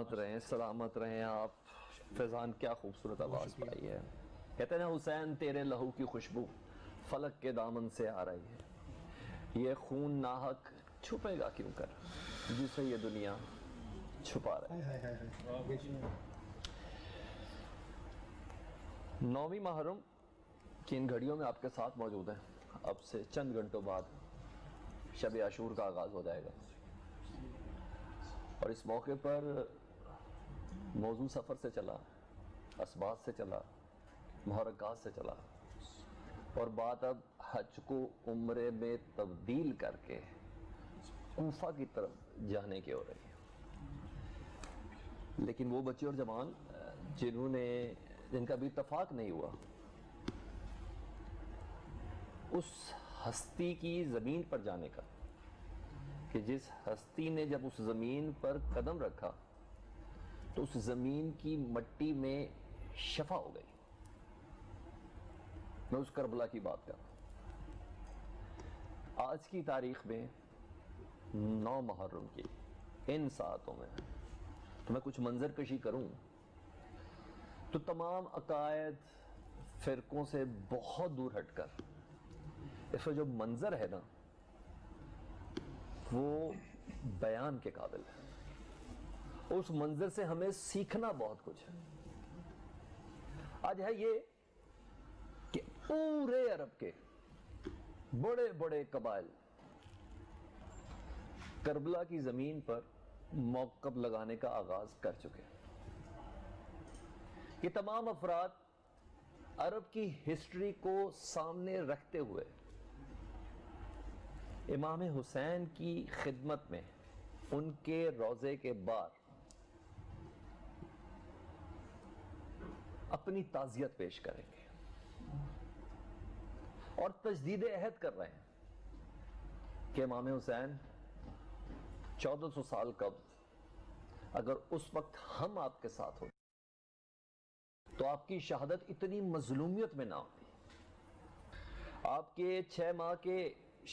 سلامت رہیں، سلامت رہیں آپ. فیضان کیا خوبصورت آواز پائی ہے. کہتے ہیں حسین تیرے لہو کی خوشبو فلک کے دامن سے آ رہی ہے، یہ خون ناحق چھپے گا کیوں کر جسے یہ دنیا چھپا رہی ہے. 9ویں محرم کی ان گھڑیوں میں آپ کے ساتھ موجود ہیں. اب سے چند گھنٹوں بعد شب عاشور کا آغاز ہو جائے گا، اور اس موقع پر موضوع سفر سے چلا، اسباط سے چلا، محرکات سے چلا، اور بات اب حج کو عمرے میں تبدیل کر کے کوفہ کی طرف جانے کی ہو رہی ہے. لیکن وہ بچے اور جوان جن کا بھی اتفاق نہیں ہوا اس ہستی کی زمین پر جانے کا، کہ جس ہستی نے جب اس زمین پر قدم رکھا تو اس زمین کی مٹی میں شفا ہو گئی. میں اس کربلا کی بات کر رہا ہوں. آج کی تاریخ میں 9 محرم کی ان ساعتوں میں تو میں کچھ منظر کشی کروں تو تمام عقائد فرقوں سے بہت دور ہٹ کر اس کا جو منظر ہے نا وہ بیان کے قابل ہے. اس منظر سے ہمیں سیکھنا بہت کچھ ہے. آج ہے یہ کہ پورے عرب کے بڑے بڑے قبائل کربلا کی زمین پر موقف لگانے کا آغاز کر چکے. یہ تمام افراد عرب کی ہسٹری کو سامنے رکھتے ہوئے امام حسین کی خدمت میں ان کے روضے کے بعد اپنی تعزیت پیش کریں گے اور تجدید عہد کر رہے ہیں کہ امام حسین 1400 سال قبل اگر اس وقت ہم آپ کے ساتھ ہوتے تو آپ کی شہادت اتنی مظلومیت میں نہ ہوتی. آپ کے 6 ماہ کے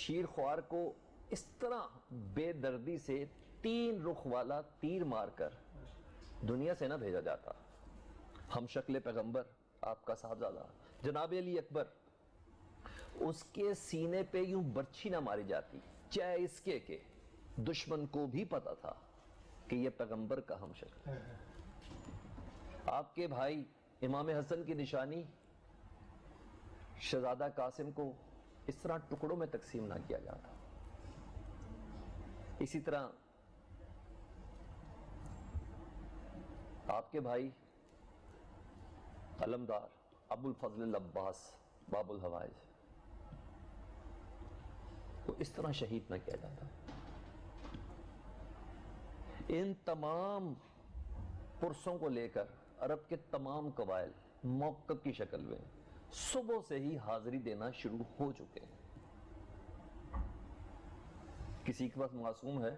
شیر خوار کو اس طرح بے دردی سے 3 رخ والا تیر مار کر دنیا سے نہ بھیجا جاتا. ہم شکل پیغمبر آپ کا صاحبزادہ جناب علی اکبر، اس کے سینے پہ یوں برچھی نہ ماری جاتی چاہے اس کے کہ دشمن کو بھی پتا تھا کہ یہ پیغمبر کا ہم شکل ہے. آپ کے بھائی امام حسن کی نشانی شہزادہ قاسم کو اس طرح ٹکڑوں میں تقسیم نہ کیا جاتا. اسی طرح آپ کے بھائی علمدار ابو الفضل العباس باب الحوائج کو اس طرح شہید نہ کیا جاتا. ان تمام پرسوں کو لے کر عرب کے تمام قبائل موقف کی شکل میں صبح سے ہی حاضری دینا شروع ہو چکے ہیں. کسی کے پاس معصوم ہے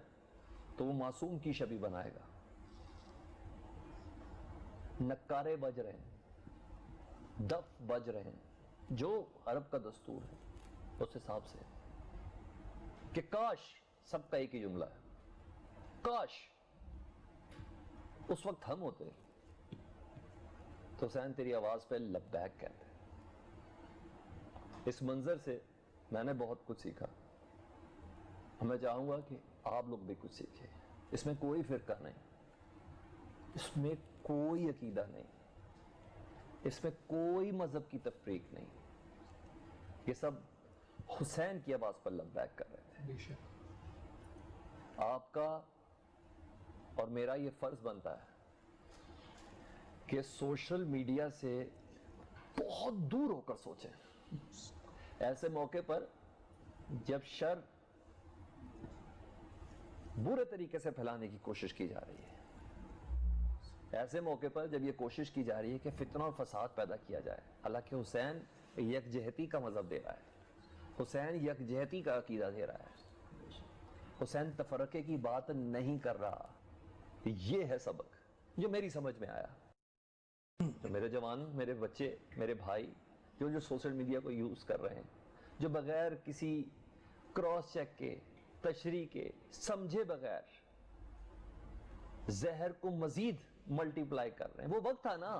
تو وہ معصوم کی شبیہ بنائے گا. نکارے بج رہے ہیں، دف بج رہے ہیں، جو عرب کا دستور ہے اس حساب سے کہ کاش، سب کا ایک ہی جملہ ہے، کاش اس وقت ہم ہوتے تو حسین تیری آواز پہ لبیک کہتے. اس منظر سے میں نے بہت کچھ سیکھا. میں چاہوں گا کہ آپ لوگ بھی کچھ سیکھیں. اس میں کوئی فرقہ نہیں، اس میں کوئی عقیدہ نہیں، اس میں کوئی مذہب کی تفریق نہیں. یہ سب حسین کی آواز پر لبیک کر رہے تھے. آپ کا اور میرا یہ فرض بنتا ہے کہ سوشل میڈیا سے بہت دور ہو کر سوچیں. ایسے موقع پر جب شر برے طریقے سے پھیلانے کی کوشش کی جا رہی ہے، ایسے موقع پر جب یہ کوشش کی جا رہی ہے کہ فتنہ اور فساد پیدا کیا جائے، حالانکہ حسین یکجہتی کا مذہب دے رہا ہے، حسین یکجہتی کا عقیدہ دے رہا ہے، حسین تفرقے کی بات نہیں کر رہا. یہ ہے سبق جو میری سمجھ میں آیا. تو میرے جوان، میرے بچے، میرے بھائی جو سوشل میڈیا کو یوز کر رہے ہیں، جو بغیر کسی کراس چیک کے، تشریح کے، سمجھے بغیر زہر کو مزید ملٹیپلائی کر رہے ہیں. وہ وقت تھا نا,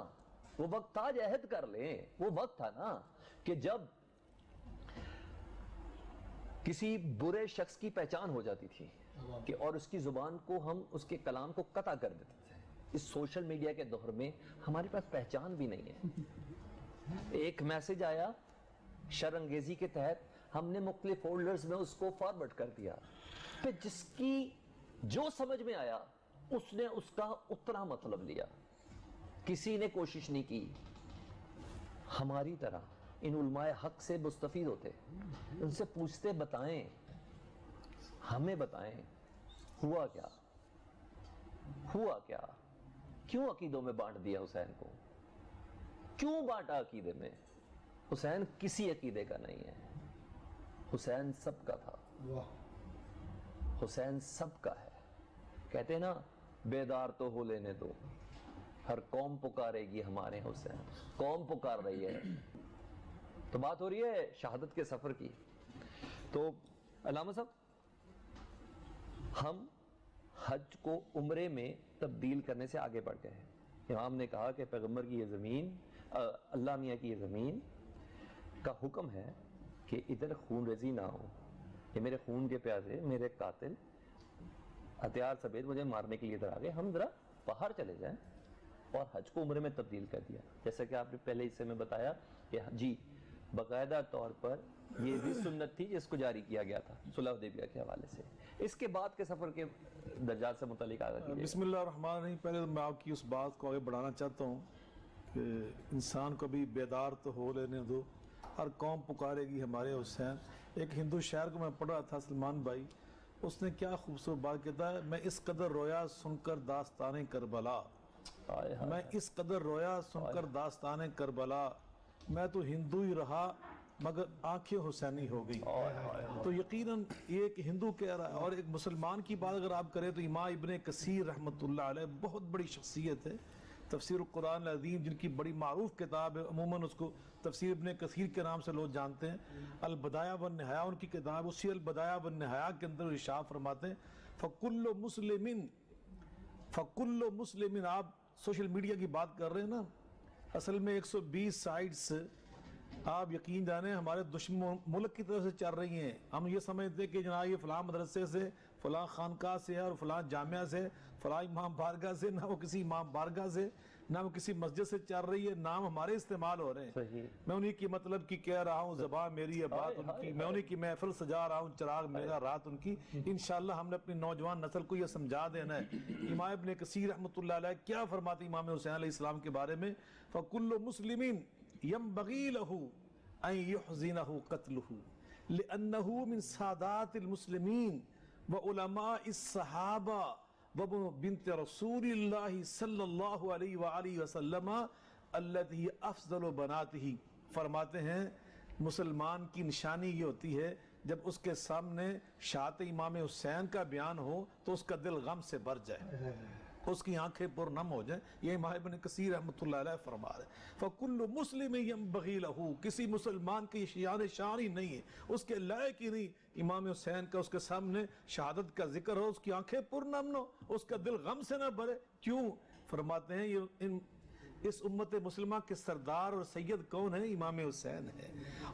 وہ وقت تھا, عہد کر لیں. وہ وقت تھا نا کہ جب کسی برے شخص کی پہچان ہو جاتی تھی کہ اور اس کی زبان کو ہم اس کے کلام کو قطع کر دیتے تھے. اس سوشل میڈیا کے دور میں ہمارے پاس پہچان بھی نہیں ہے. ایک میسج آیا شر انگیزی کے تحت, ہم نے مختلف فولڈرز میں اس کو فارورڈ کر دیا, پھر جس کی جو سمجھ میں آیا اس نے اس کا اتنا مطلب لیا. کسی نے کوشش نہیں کی ہماری طرح ان علماء حق سے مستفید ہوتے, ان سے پوچھتے, بتائیں ہمیں بتائیں ہوا کیا, ہوا کیا, کیوں عقیدوں میں بانٹ دیا حسین کو, کیوں بانٹا عقیدے میں. حسین کسی عقیدے کا نہیں ہے, حسین سب کا تھا, حسین سب کا ہے. کہتے ہیں نا بیدار تو ہو لینے دو, ہر قوم پکارے گی ہمارے حسین. قوم پکار رہی ہے. تو بات ہو رہی ہے شہادت کے سفر کی. تو علامہ صاحب, ہم حج کو عمرے میں تبدیل کرنے سے آگے بڑھ گئے ہیں. امام نے کہا کہ پیغمبر کی یہ زمین, اللہ میاں کی یہ زمین کا حکم ہے کہ ادھر خون ریزی نہ ہو. یہ میرے خون کے پیاسے, میرے قاتل ہتھیار سمیت مجھے مارنے کے لیے ادھر آگے, ہم ذرا باہر چلے جائیں. اور حج کو عمرے میں تبدیل کر دیا, جیسا کہ آپ نے پہلے حصے میں بتایا کہ جی باقاعدہ طور پر یہ بھی سنت تھی جس کو جاری کیا گیا تھا صلح حدیبیہ کے حوالے سے. اس کے بعد کے سفر کے درجات سے متعلق آگاہ کیجیے. بسم اللہ الرحمن الرحیم. پہلے میں آپ کی اس بات کو آگے بڑھانا چاہتا ہوں کہ انسان کو بھی بیدار تو ہو لینے دو, ہر قوم پکارے گی ہمارے حسین. ایک ہندو شاعر کو میں پڑھ رہا تھا, سلمان بھائی, اس نے کیا خوبصورت بات کہتا ہے, میں اس قدر رویا سن کر داستان کربلا, میں اس قدر رویا سن کر داستان کربلا, میں تو ہندو ہی رہا مگر آنکھیں حسینی ہو گئی. تو یقیناً یہ ایک ہندو کہہ رہا ہے. اور ایک مسلمان کی بات اگر آپ کریں تو امام ابن کثیر رحمۃ اللہ علیہ بہت بڑی شخصیت ہے, تفسیر القرآن العظیم جن کی بڑی معروف کتاب ہے, عموماً اس کو تفسیر ابن کثیر کے نام سے لوگ جانتے ہیں. البدایہ والنہایہ ان کی کتاب, اسی البدایہ والنہایہ کے اندر ارشاد فرماتے ہیں فَكُلُّ مُسْلِمٍ, فَكُلُّ مُسْلِمٍ. آپ سوشل میڈیا کی بات کر رہے ہیں نا, اصل میں 120 سائٹس آپ یقین جانیں ہمارے دشمن ملک کی طرف سے چل رہی ہیں. ہم یہ سمجھتے کہ جناب یہ فلاں مدرسے سے, فلاں خانقاہ سے اور فلاں جامعہ سے, فلاں امام بارگاہ سے, نہ وہ کسی امام بارگاہ سے, نہ وہ کسی مسجد سے چل رہی ہے, نام ہمارے استعمال ہو رہے ہیں. میں انہی کی مطلب کی کہہ رہا ہوں, زبان میری ہے بات ان کی, میں انہی کی محفل سجا رہا ہوں, چراغ میرا رات ان کی. انشاءاللہ ہم نے اپنی نوجوان نسل کو یہ سمجھا دینا ہے. امام ابن کثیر رحمۃ اللہ علیہ کیا فرماتے امام حسین علیہ السلام کے بارے میں, فَكُلُّ مُسْلِمٍ يَنبَغِي لَهُ أن يحزنه قتله لأنه من سادات المسلمين وعلماء الصحابة وبنت رسول الله صلی اللہ علیہ وآلہ وسلم التي افضل بناته. فرماتے ہیں مسلمان کی نشانی یہ ہوتی ہے جب اس کے سامنے شہادت امام حسین کا بیان ہو تو اس کا دل غم سے بھر جائے, اس کی آنکھیں پر نم ہو جائیں. یہ امام ابن کثیر رحمۃ اللہ علیہ فرما رہے ہیں فَكُلُّ مُسْلِمٍ يَنبَغِي لَهُ. کسی مسلمان کی شان ہی نہیں ہے, اس کے لائق ہی نہیں امام حسین کا اس کے سامنے شہادت کا ذکر ہو, اس کی آنکھیں پر نم نہ ہو, اس کا دل غم سے نہ بھرے. کیوں؟ فرماتے ہیں یہ اس امت مسلمہ کے سردار اور سید کون ہیں؟ امام حسین ہے.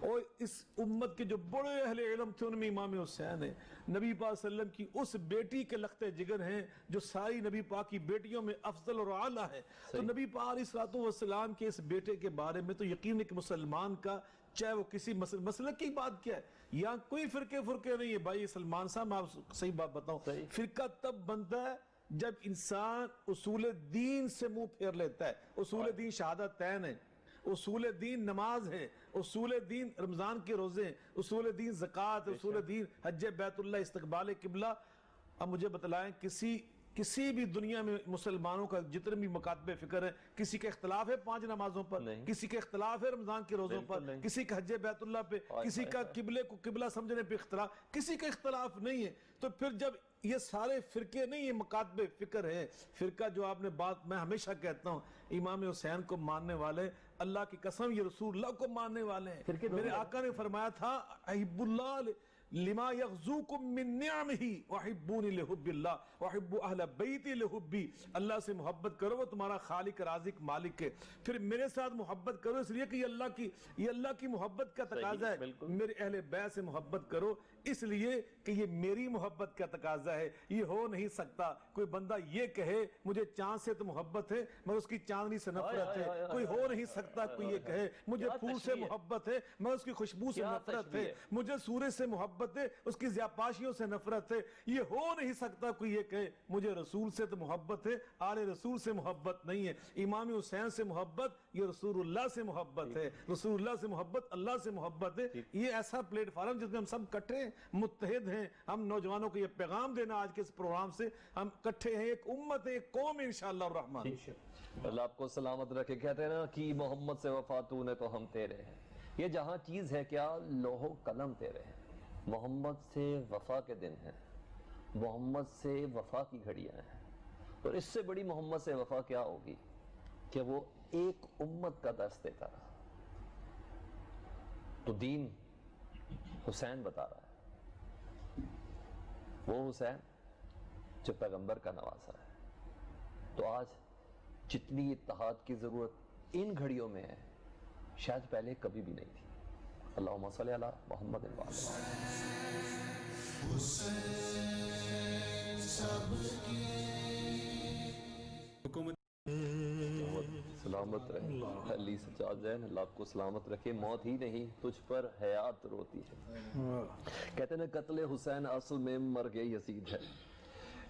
اور اس امت کے جو بڑے اہل علم تھے ان میں امام حسین ہے. نبی پاک صلی اللہ علیہ وسلم کی اس بیٹی کے لختے جگر ہیں جو ساری نبی پاک کی بیٹیوں میں افضل اور اعلیٰ ہے. تو نبی پاک علیہ السلام کے اس بیٹے کے بارے میں تو یقین ایک مسلمان کا, چاہے وہ کسی مسلک کی بات کیا ہے, یا کوئی فرقے نہیں ہے. بھائی سلمان صاحب آپ صحیح بات بتاؤ, فرقہ تب بنتا ہے جب انسان اصول دین سے منہ پھیر لیتا ہے. اصول دین شہادتین ہے, اصول دین نماز ہے, اصول دین رمضان کے روزے ہیں, اصول دین زکوٰۃ, اصول دین حج بیت اللہ, استقبال قبلہ. اب مجھے بتلائیں کسی بھی دنیا میں مسلمانوں کا جتنے بھی مکاتب فکر ہے, کسی کا اختلاف ہے 5 نمازوں پر, کسی کا اختلاف ہے رمضان کے روزوں پر, کسی کا حج بیت اللہ پہ, کسی کا قبلے کو قبلہ سمجھنے پہ اختلاف, کسی کا اختلاف نہیں ہے. تو پھر جب یہ سارے فرقے نہیں, یہ مکاتب فکر ہے. فرقہ جو آپ نے بات میں ہمیشہ کہتا ہوں, امام حسین کو ماننے والے اللہ کی قسم یہ رسول اللہ کو ماننے والے ہیں. میرے آقا نے فرمایا تھا احب اللہ لما یغزوکم من نعمہ وحبونی لحب اللہ وحب اہل بیتی لحبی. اللہ سے محبت کرو، وہ تمہارا خالق رازق مالک ہے. پھر میرے ساتھ محبت کرو اس لیے کہ یہ اللہ کی محبت کا تقاضا ہے. میرے اہل بیت سے محبت کرو اس لیے کہ یہ میری محبت کا تقاضا ہے. یہ ہو نہیں سکتا کوئی بندہ یہ کہے مجھے چاند سے تو محبت ہے مگر اس کی چاندنی سے نفرت ہے. کوئی ہو نہیں سکتا کوئی یہ کہے مجھے پھول سے محبت ہے مگر اس کی خوشبو سے نفرت ہے. مجھے سورج سے محبت ہے اس کی ضیاپاشیوں سے نفرت ہے. یہ ہو نہیں سکتا کوئی یہ کہے مجھے رسول سے تو محبت ہے آل رسول سے محبت نہیں ہے. امام حسین سے محبت یہ رسول اللہ سے محبت ہے. رسول اللہ سے محبت اللہ سے محبت ہے. یہ ایسا پلیٹ فارم جس میں ہم سب کٹھے متحد ہیں. ہم نوجوانوں کو یہ پیغام دینا آج کے اس پروگرام سے، ہم کٹھے ہیں، ایک امت ہے، ایک قوم ہے انشاءاللہ الرحمن. اللہ آپ کو سلامت رکھے. کہتے ہیں نا کہ محمد سے وفا تو نے تو ہم تیرے ہیں. یہ جہاں چیز ہے کیا لوح و قلم تیرے ہیں. محمد سے وفا کے دن ہیں، محمد سے وفا کی گھڑیاں ہیں. اور اس سے بڑی محمد سے وفا کیا ہوگی کہ وہ ایک امت کا درس دیتا رہا. تو دین حسین بتا رہا ہے، وہ حسین جو پیغمبر کا نواسا ہے. تو آج جتنی اتحاد کی ضرورت ان گھڑیوں میں ہے شاید پہلے کبھی بھی نہیں تھی. اللہم صلی علی محمد سلامت رہے. علی سجاد زین اللہ آپ کو سلامت رکھے. موت ہی نہیں تجھ پر حیات روتی ہے. کہتے ہیں قتل حسین اصل میں مرگ یزید ہے.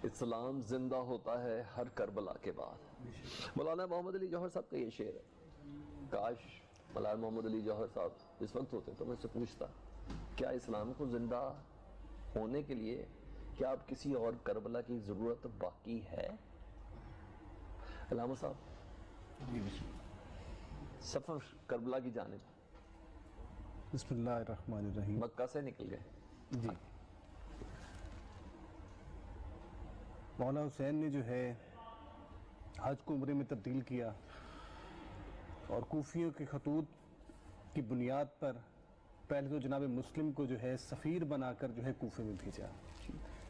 اسلام زندہ ہوتا ہے ہر کربلا کے بعد. مولانا محمد علی جوہر صاحب کا یہ شعر ہے. کاش مولانا محمد علی جوہر صاحب اس وقت ہوتے تو میں سے پوچھتا کیا اسلام کو زندہ ہونے کے لیے کیا اب کسی اور کربلا کی ضرورت باقی ہے؟ علامہ صاحب سفر کربلا کی جانب بسم اللہ الرحمن الرحیم. مکہ سے نکل گئے. جی مولانا حسین نے جو ہے حج کو عمرے میں تبدیل کیا اور کوفیوں کے خطوط کی بنیاد پر پہلے تو جناب مسلم کو جو ہے سفیر بنا کر جو ہے کوفے میں بھیجا.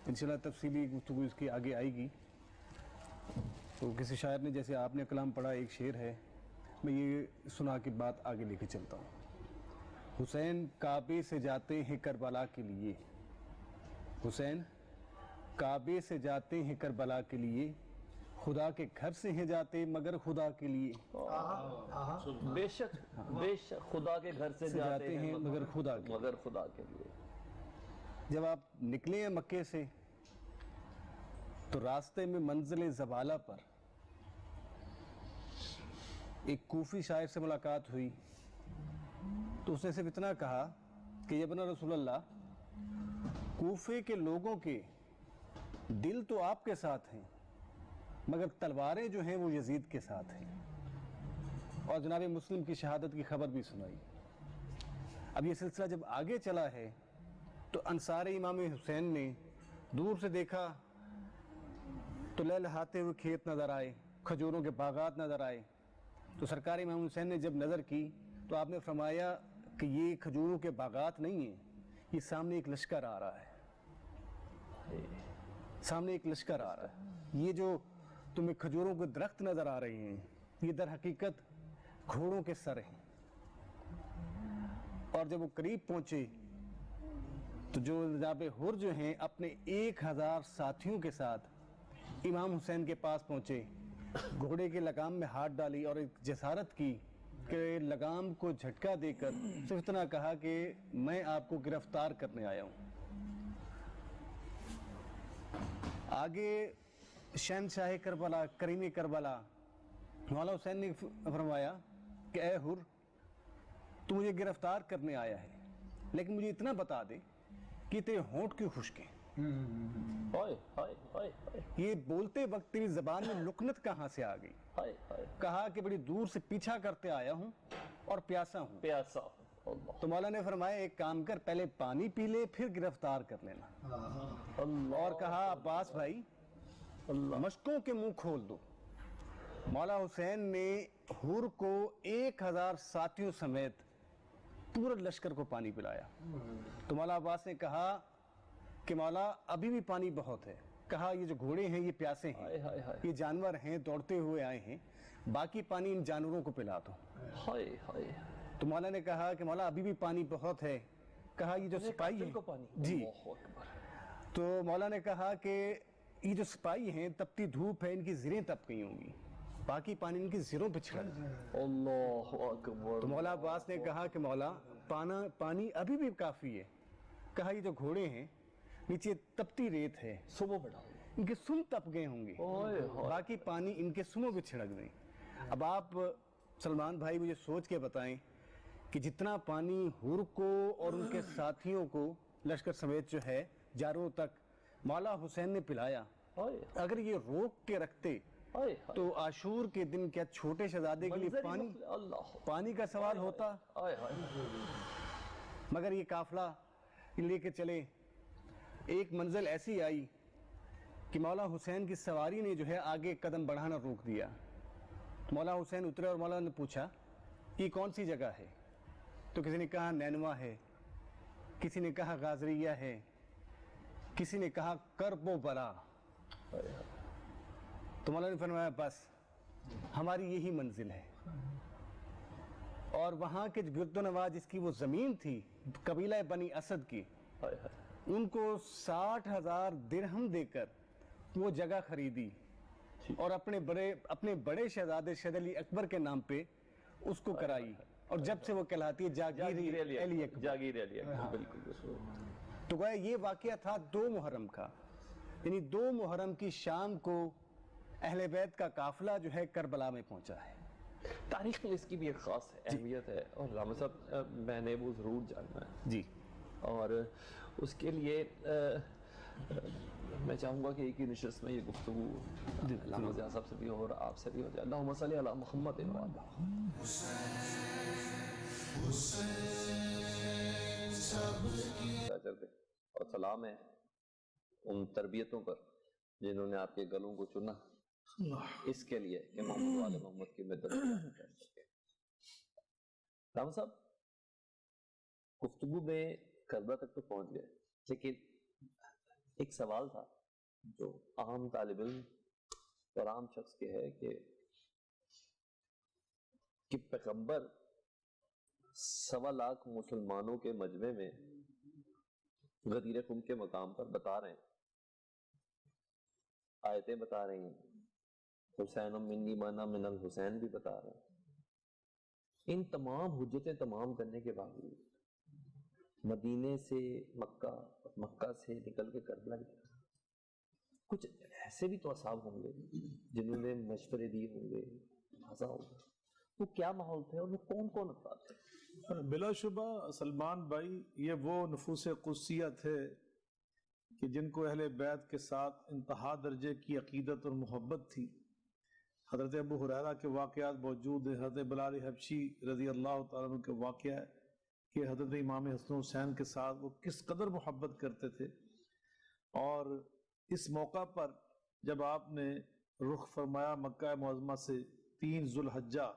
انشاءاللہ تفصیلی گفتگو اس کی آگے آئے گی. تو کسی شاعر نے جیسے آپ نے کلام پڑھا ایک شعر ہے، میں یہ سنا کے بات آگے لے کے چلتا ہوں. حسین کعبے سے جاتے ہیں کربلا کے لیے، حسین کعبے سے جاتے ہیں کربلا کے لیے، خدا کے گھر سے ہیں جاتے مگر خدا کے لیے. بے شک خدا کے گھر سے جاتے ہیں مگر خدا کے لیے. جب آپ نکلے ہیں مکے سے تو راستے میں منزل زبالہ پر ایک کوفی شاعر سے ملاقات ہوئی. تو اس نے صرف اتنا کہا کہ یا ابن رسول اللہ، کوفے کے لوگوں کے دل تو آپ کے ساتھ ہیں مگر تلواریں جو ہیں وہ یزید کے ساتھ ہیں. اور جناب مسلم کی شہادت کی خبر بھی سنائی. اب یہ سلسلہ جب آگے چلا ہے تو انصار امام حسین نے دور سے دیکھا تو لہلہاتے ہوئے کھیت نظر آئے، کھجوروں کے باغات نظر آئے. تو سرکار امام حسین نے جب نظر کی تو آپ نے فرمایا کہ یہ کھجوروں کے باغات نہیں ہیں، یہ سامنے ایک لشکر آ رہا ہے، سامنے ایک لشکر آ رہا ہے. یہ جو تمہیں کھجوروں کے درخت نظر آ رہے ہیں یہ در حقیقت گھوڑوں کے سر ہیں. اور جب وہ قریب پہنچے تو جو جناب حر جو ہیں اپنے 1000 ساتھیوں کے ساتھ امام حسین کے پاس پہنچے، گھوڑے کے لگام میں ہاتھ ڈالی اور ایک جسارت کی کہ لگام کو جھٹکا دے کر صرف اتنا کہا کہ میں آپ کو گرفتار کرنے آیا ہوں. آگے شہنشاہ کربلا، کریم کربلا مولانا حسین نے فرمایا کہ اے حر تو مجھے گرفتار کرنے آیا ہے لیکن مجھے اتنا بتا دے کہ تیرے ہونٹ کیوں خشک ہیں. یہ بولتے وقت تیری زبان میں لکنت کہاں سے آ گئی؟ کہا کہ بڑی دور سے پیچھا کرتے آیا ہوں اور پیاسا ہوں. تو مولا نے فرمایا ایک کام کر، پہلے پانی پی لے پھر گرفتار کر لینا. اور کہا عباس بھائی مشکوں کے منہ کھول دو. مولا حسین نے حر کو 1000 ساتھیوں سمیت پورے لشکر کو پانی پلایا. تو مولا عباس نے کہا کہ مولا ابھی بھی پانی بہت ہے. کہا یہ جو گھوڑے ہیں یہ پیاسے ہیں, ہائے ہائے ہائے یہ جانور ہیں دوڑتے ہوئے آئے ہیں, باقی پانی ان جانوروں کو پلا دو. ہائے ہائے. تو مولا نے کہا کہ مولا ابھی بھی پانی بہت ہے. کہا یہ جو سپاہی ہیں, کو پانی. جی. اللہ اکبر. تو مولا نے کہا کہ یہ جو سپاہی ہیں تپتی دھوپ ہے, ان کی زریں تپ گئی ہوں گی, باقی پانی ان کی زروں پہ چھڑک جائے. اللہ اکبر. تو مولا عباس نے کہا کہ مولا پانی ابھی بھی کافی ہے. کہا یہ جو گھوڑے ہیں نیچے تپتی ریت ہے, صبح بڑھاؤ. ان کے سم تپ گئے ہوں گے, اوئے ہوئے. باقی پانی ان کے سموں پہ چھڑک دیں. اب آپ سلمان بھائی مجھے سوچ کے بتائیں کہ جتنا پانی حور کو اور ان کے ساتھیوں کو لشکر سمیت جو ہے جاروں تک مولا حسین نے پلایا, ہائے اگر یہ روک کے رکھتے ہائے. تو عاشور کے دن کیا چھوٹے شہزادے کے لیے پانی کا سوال ہوتا؟ ہائے ہائے. مگر یہ قافلہ لے کے چلے. ایک منزل ایسی آئی کہ مولا حسین کی سواری نے جو ہے آگے قدم بڑھانا روک دیا. مولا حسین اترے اور مولا نے پوچھا یہ کون سی جگہ ہے؟ تو کسی نے کہا نینوا ہے, کسی نے کہا غازریہ ہے, کسی نے کہا کرب و بلا. تو مولا نے فرمایا بس ہماری یہی منزل ہے. اور وہاں کے گرد و نواح جس کی وہ زمین تھی قبیلہ بنی اسد کی, ان کو 60,000 درہم دے کر وہ جگہ خریدی اور اپنے بڑے شہزادے شہد علی اکبر کے نام پہ اس کو کرائی, اور جب سے وہ کہلاتی ہے جاگیر علی اکبر. جاگیر علی اکبر. بالکل. تو گویا یہ واقعہ تھا 2 محرم کا, یعنی 2 محرم کی شام کو اہل بیت کا قافلہ جو ہے کربلا میں پہنچا ہے. تاریخ میں اس کی بھی ایک خاص اہمیت ہے, اور علامہ صاحب میں نے وہ ضرور جاننا ہے. جی. اور اس کے لیے میں چاہوں گا کہ ایک ہی نشست میں یہ گفتگو علامہ ضیاء صاحب سے بھی ہو اور آپ سے بھی ہو جائے. اللہم صلی علی محمد و علی اور سلام ہے ان تربیتوں پر جنہوں نے آپ کے گلوں کو چنا اس کے لیے کہ محمد و آل محمد کی مدد کر سکے. علامہ صاحب گفتگو میں کربلا تک تو پہنچ گئے, لیکن ایک سوال تھا جو عام طالب علم اور عام شخص کے ہے کہ پیغمبر 1.25 لاکھ مسلمانوں کے مجمع میں غدیر خم کے مقام پر بتا رہے ہیں, آیتیں بتا رہی ہیں, حسین منی مانا من الحسین بھی بتا رہے ہیں. ان تمام حجتیں تمام کرنے کے باوجود مدینے سے مکہ اور مکہ سے نکل کے کربلا گئے. کچھ ایسے بھی تو اصحاب ہوں گے جنہوں نے مشورے دیے ہوں گے, مزہ ہوگا, وہ کیا ماحول تھے اور وہ کون کون افراد تھے؟ بلا شبہ سلمان بھائی یہ وہ نفوس قدسیہ تھے کہ جن کو اہل بیت کے ساتھ انتہا درجے کی عقیدت اور محبت تھی. حضرت ابو ہریرہ کے واقعات موجود ہیں, حضرت بلال حبشی رضی اللہ تعالیٰ عنہ کے واقعہ ہے کہ حضرت امام حسن حسین کے ساتھ وہ کس قدر محبت کرتے تھے. اور اس موقع پر جب آپ نے رخ فرمایا مکہ معظمہ سے 3 ذوالحجہ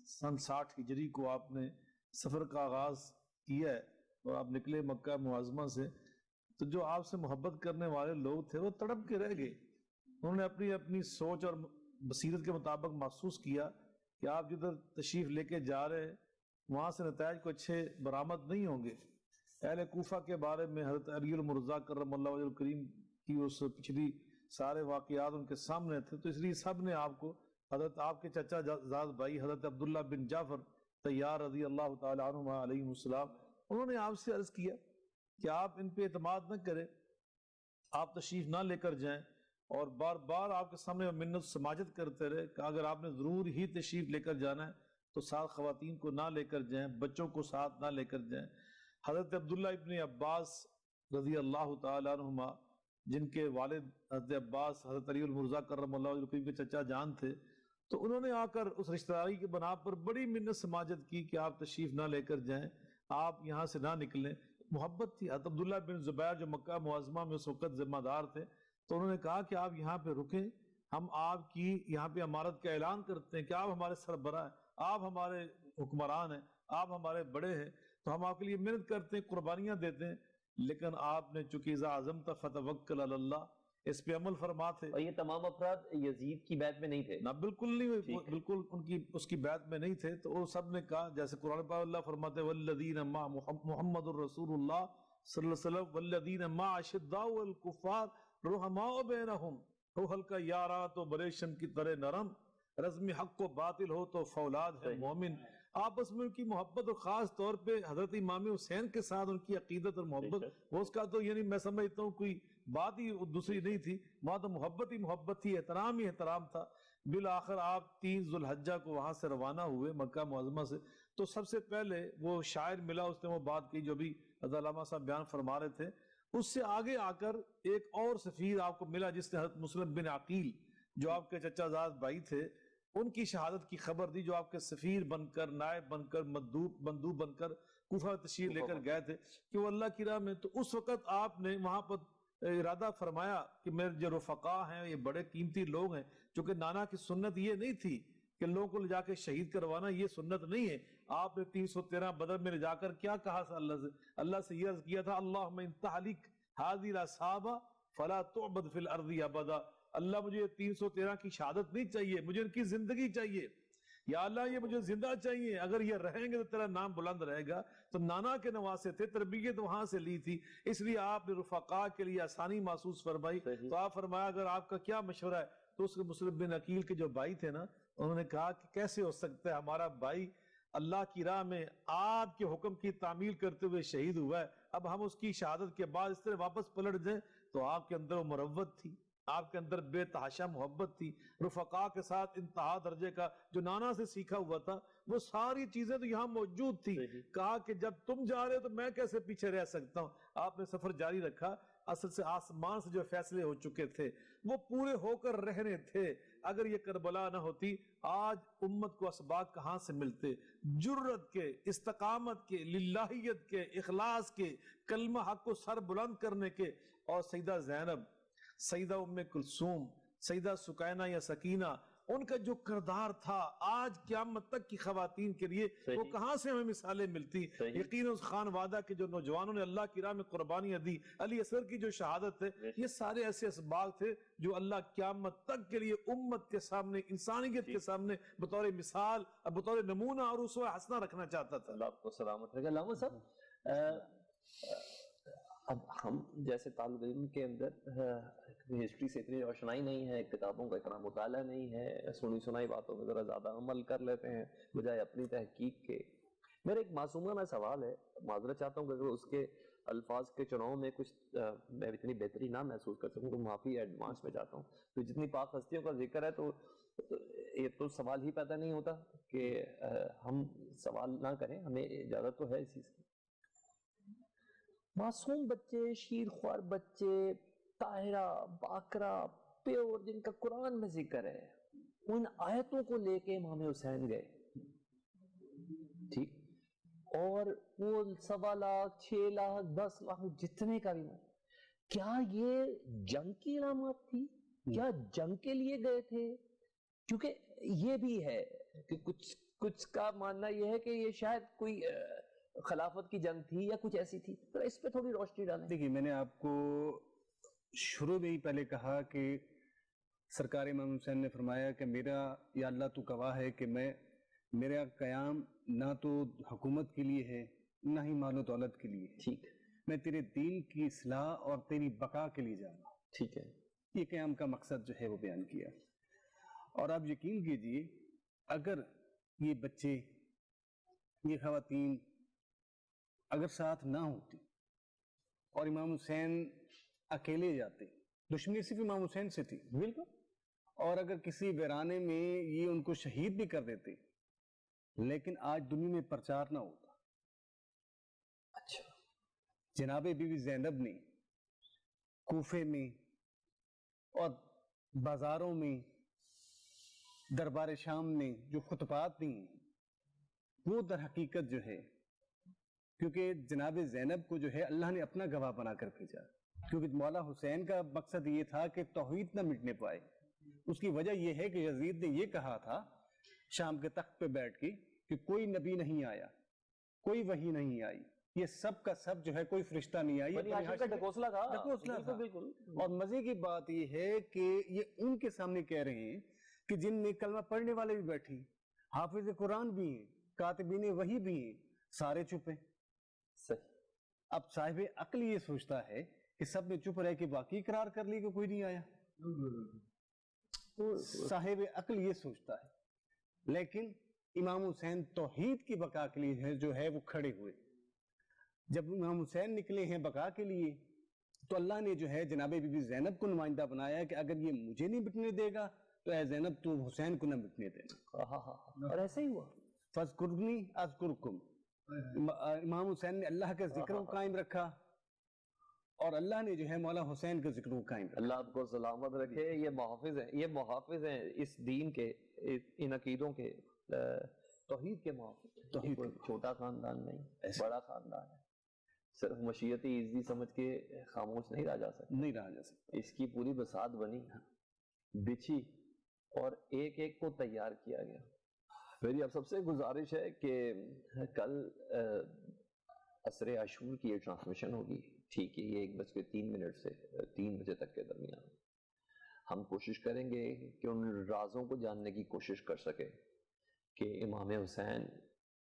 سن 60 ہجری کو آپ نے سفر کا آغاز کیا ہے اور آپ نکلے مکہ معظمہ سے, تو جو آپ سے محبت کرنے والے لوگ تھے وہ تڑپ کے رہ گئے. انہوں نے اپنی سوچ اور بصیرت کے مطابق محسوس کیا کہ آپ جدھر تشریف لے کے جا رہے ہیں وہاں سے نتائج کو اچھے برآمد نہیں ہوں گے. اہل کوفہ کے بارے میں حضرت علی المرضیٰ کرم اللہ وجہ الکریم کی اس پچھلی سارے واقعات ان کے سامنے تھے, تو اس لیے سب نے آپ کو حضرت آپ کے چچا زاد بھائی حضرت عبداللہ بن جعفر طیار رضی اللہ تعالیٰ عنہ علیہ السلام, انہوں نے آپ سے عرض کیا کہ آپ ان پہ اعتماد نہ کریں, آپ تشریف نہ لے کر جائیں, اور بار بار آپ کے سامنے منت سماجت کرتے رہے کہ اگر آپ نے ضرور ہی تشریف لے کر جانا ہے تو ساتھ خواتین کو نہ لے کر جائیں, بچوں کو ساتھ نہ لے کر جائیں. حضرت عبداللہ ابن عباس رضی اللہ تعالیٰ عنہما جن کے والد حضرت عباس حضرت علی المرضیٰ کرم اللہ وجہ الکریم کے چچا جان تھے, تو انہوں نے آ کر اس رشتہ داری کی بنا پر بڑی منت سماجت کی کہ آپ تشریف نہ لے کر جائیں, آپ یہاں سے نہ نکلیں. محبت تھی. حضرت عبداللہ بن زبیر جو مکہ معظمہ میں اس وقت ذمہ دار تھے, تو انہوں نے کہا کہ آپ یہاں پہ رکیں, ہم آپ کی یہاں پہ امارت کا اعلان کرتے ہیں کہ آپ ہمارے سربراہ ہیں, آپ ہمارے حکمران ہیں, آپ ہمارے بڑے ہیں. تو ہم آپ کے لیے محنت کرتے ہیں, قربانیاں دیتے ہیں, لیکن آپ نے چونکہ اذا عزمت فتوکل علی اللہ, اس پہ عمل فرما تھے. اور یہ تمام افراد یزید کی بیعت میں نہیں تھے؟ نہ بالکل نہیں, بالکل ان کی اس کی بیعت میں نہیں تھے. تو وہ سب نے کہا, جیسے قرآن پاک اللہ فرماتے ہیں والذین مع محمد الرسول اللہ صلی اللہ علیہ وسلم والذین مع اشداء الکفار رحماء بینہم, ہو ہلکا یارا تو بریشم کی طرح نرم, رزم حق و باطل ہو تو فولاد ہے مومن. آپس میں ان کی محبت, اور خاص طور پہ حضرت امام حسین کے ساتھ ان کی عقیدت اور محبت, وہ اس کا تو یعنی میں سمجھتا ہوں کوئی بات ہی دوسری نہیں تھی, وہاں تو محبت ہی محبت تھی, احترام ہی احترام تھا. بالآخر آپ 3 ذو الحجہ کو وہاں سے روانہ ہوئے مکہ معظمہ سے. تو سب سے پہلے وہ شاعر ملا, اس نے وہ بات کی جو بھی حضرت علامہ صاحب بیان فرما رہے تھے. اس سے آگے آ کر ایک اور سفیر آپ کو ملا جس نے حضرت مسلم بن عقیل جو آپ کے چچا زاد بھائی تھے, ان کی شہادت کی خبر دی, جو آپ کے سفیر بن کر, نائب بن کر, مندوب بن کر کوفہ تشریف لے کر گئے تھے کہ وہ اللہ کی راہ میں. تو اس وقت آپ نے وہاں پر ارادہ فرمایا کہ میرے جو رفقا ہیں یہ بڑے قیمتی لوگ ہیں, چونکہ نانا کی سنت یہ نہیں تھی کہ لوگوں کو لے جا کے شہید کروانا, یہ سنت نہیں ہے. آپ نے 313 بدر میں لے جا کر کیا کہا تھا اللہ سے یہ عرض کیا تھا, اللہم ان تہلک ہذی الاصحابہ فلا تعبد فی الارض ابدا. اللہ مجھے 313 کی شہادت نہیں چاہیے, مجھے ان کی زندگی چاہیے. یا اللہ یہ مجھے زندہ چاہیے, اگر یہ رہیں گے تو تیرا نام بلند رہے گا. تو نانا کے نواسے تھے, تربیت وہاں سے لی تھی, اس لیے آپ نے رفقا کے لیے آسانی محسوس فرمائی. تو آپ فرمایا اگر آپ کا کیا مشورہ ہے؟ تو اس کے مسلم بن عقیل کے جو بھائی تھے نا, انہوں نے کہا کہ کیسے ہو سکتا ہے ہمارا بھائی اللہ کی راہ میں آپ کے حکم کی تعمیل کرتے ہوئے شہید ہوا ہے, اب ہم اس کی شہادت کے بعد اس طرح واپس پلٹ جائیں. تو آپ کے اندر وہ مروت تھی, آپ کے اندر بے تحاشا محبت تھی, رفقا کے ساتھ انتہا درجے کا جو نانا سے سیکھا ہوا تھا, وہ ساری چیزیں تو یہاں موجود تھی. کہا کہ جب تم جا رہے ہو تو میں کیسے پیچھے رہ سکتا ہوں. آپ نے سفر جاری رکھا. اصل سے آسمان سے جو فیصلے ہو چکے تھے وہ پورے ہو کر رہنے تھے. اگر یہ کربلا نہ ہوتی, آج امت کو اسباق کہاں سے ملتے, جرت کے, استقامت کے, للہیت کے, اخلاص کے, کلمہ حق کو سر بلند کرنے کے. اور سیدہ زینب, سیدہ ام کلثوم, سیدہ سکینہ یا سکینہ, ان کا جو کردار تھا آج قیامت تک کی خواتین کے لیے وہ کہاں سے ہمیں مثالیں ملتی. یقین اس خان وادہ کے جو نوجوانوں نے اللہ کی راہ میں قربانیاں دی, علی اصغر کی جو شہادت ہے, یہ سارے ایسے اسباق تھے جو اللہ قیامت تک کے لیے امت کے سامنے, انسانیت کے سامنے بطور مثال, بطور نمونہ اور اسوہ حسنہ رکھنا چاہتا تھا. اللہ آپ کو سلامت رکھے. علامہ صاحب, اب ہم جیسے طالب علم کے اندر ہسٹری سے اتنی روشنائی نہیں ہے, کتابوں کا اتنا مطالعہ نہیں ہے, سنی سنائی باتوں میں ذرا زیادہ عمل کر لیتے ہیں بجائے اپنی تحقیق کے. میرا ایک معصومانہ سوال ہے, معذرت چاہتا ہوں کہ اگر اس کے الفاظ کے چناؤ میں کچھ میں اتنی بہتری نہ محسوس کر سکوں تو معافی ایڈوانس میں چاہتا ہوں. تو جتنی پاک ہستیوں کا ذکر ہے تو یہ تو سوال ہی پیدا نہیں ہوتا کہ ہم سوال نہ کریں, ہمیں اجازت تو ہے اس چیز کی. معصوم بچے, شیر خوار بچے, طاہرہ, باکرہ, پیور, جن کا قرآن میں ذکر ہے, ان آیتوں کو لے کے امام حسین گئے, ٹھیک, اور وہ 1.25 لاکھ, 6 لاکھ, 10 لاکھ جتنے کا بھی, کیا یہ جنگ کی علامات تھی؟ کیا جنگ کے لیے گئے تھے؟ کیونکہ یہ بھی ہے کہ کچھ کا ماننا یہ ہے کہ یہ شاید کوئی خلافت کی جنگ تھی یا کچھ ایسی تھی. تو اس پہ تھوڑی روشنی ڈالیں. دیکھیے, میں نے آپ کو شروع میں ہی پہلے کہا کہ سرکار امام حسین نے فرمایا کہ میرا, یا اللہ تو گواہ ہے کہ میرا قیام نہ تو حکومت کے لیے ہے نہ ہی مال و دولت کے لیے, ٹھیک, میں تیرے دین کی اصلاح اور تیری بقا کے لیے جا رہا ہوں. ٹھیک ہے, یہ قیام کا مقصد جو ہے وہ بیان کیا. اور آپ یقین کیجئے, اگر یہ بچے, یہ خواتین اگر ساتھ نہ ہوتی اور امام حسین اکیلے جاتے, دشمنی صرف امام حسین سے تھی بالکل, اور اگر کسی ویرانے میں یہ ان کو شہید بھی کر دیتے, لیکن آج دنیا میں پرچار نہ ہوتا. اچھا, جناب بی بی زینب نے کوفے میں اور بازاروں میں, دربار شام میں جو خطبات دی وہ در حقیقت جو ہے, کیونکہ جناب زینب کو جو ہے اللہ نے اپنا گواہ بنا کر بھیجا, کیونکہ مولا حسین کا مقصد یہ تھا کہ توحید نہ مٹنے پائے. اس کی وجہ یہ ہے کہ یزید نے یہ کہا تھا شام کے تخت پہ بیٹھ کے کہ کوئی نبی نہیں آیا, کوئی وحی نہیں آئی، یہ سب کا سب جو ہے کوئی فرشتہ نہیں آئی، بنی ہاشم کا ڈھکوسلا تھا، ڈھکوسلا تھا۔ بالکل۔ اور مزے کی بات یہ ہے کہ یہ ان کے سامنے کہہ رہے ہیں کہ جن میں کلمہ پڑھنے والے بھی بیٹھے، حافظ قرآن بھی ہیں، کاتبین وحی بھی ہیں، سارے چپ ہیں۔ صحیح۔ اب صاحب عقل یہ سوچتا ہے کہ سب نے چپ رہ کے باقی اقرار کر لی کہ کوئی نہیں آیا، صاحب عقل یہ سوچتا ہے۔ لیکن امام حسین توحید کی بقا کے لیے جو ہے وہ کھڑے ہوئے۔ جب امام حسین نکلے ہیں بقا کے لیے تو اللہ نے جو ہے جناب بی بی زینب کو نمائندہ بنایا کہ اگر یہ مجھے نہیں مٹنے دے گا تو اے زینب تو حسین کو نہ مٹنے دینا۔ اور ایسے ہی ہوا۔ فَاذْكُرْنِي أَذْكُرْكُمْ، امام حسین نے اللہ کے ذکر کو قائم رکھا اور اللہ نے جو ہے مولا حسین کے ذکر کو قائم رکھا۔ اللہ آپ کو سلامت رکھے۔ یہ محافظ ہیں، یہ محافظ ہیں اس دین کے، ان عقیدوں کے، توحید کے محافظ ہیں۔ توحید کوئی کے چھوٹا خاندان نہیں، ایسے۔ بڑا خاندان ہے۔ صرف مشیتی عزی سمجھ کے خاموش نہیں رہ جا سکتا، نہیں رہا جا سکتا۔ اس کی پوری بساط بنی، بچھی اور ایک ایک کو تیار کیا گیا۔ میری اب سب سے گزارش ہے کہ کل عصر عاشور کی یہ ٹرانسمیشن ہوگی، ٹھیک ہے، یہ 1:03 سے 3 بجے تک کے درمیان ہم کوشش کریں گے کہ ان رازوں کو جاننے کی کوشش کر سکیں کہ امام حسین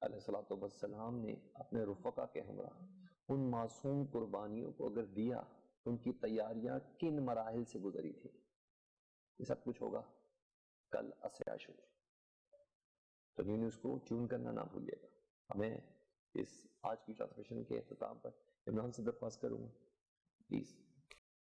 علیہ الصلوۃ والسلام نے اپنے رفقا کے ہمراہ ان معصوم قربانیوں کو اگر دیا تو ان کی تیاریاں کن مراحل سے گزری تھی۔ یہ سب کچھ ہوگا کل عصر عاشور۔ تو نیوز کو ٹیون کرنا نہ بھولیے گا۔ ہمیں اس آج کی ٹرانسمیشن کے اختتام پر عمران سے درخواست کروں گا، پلیز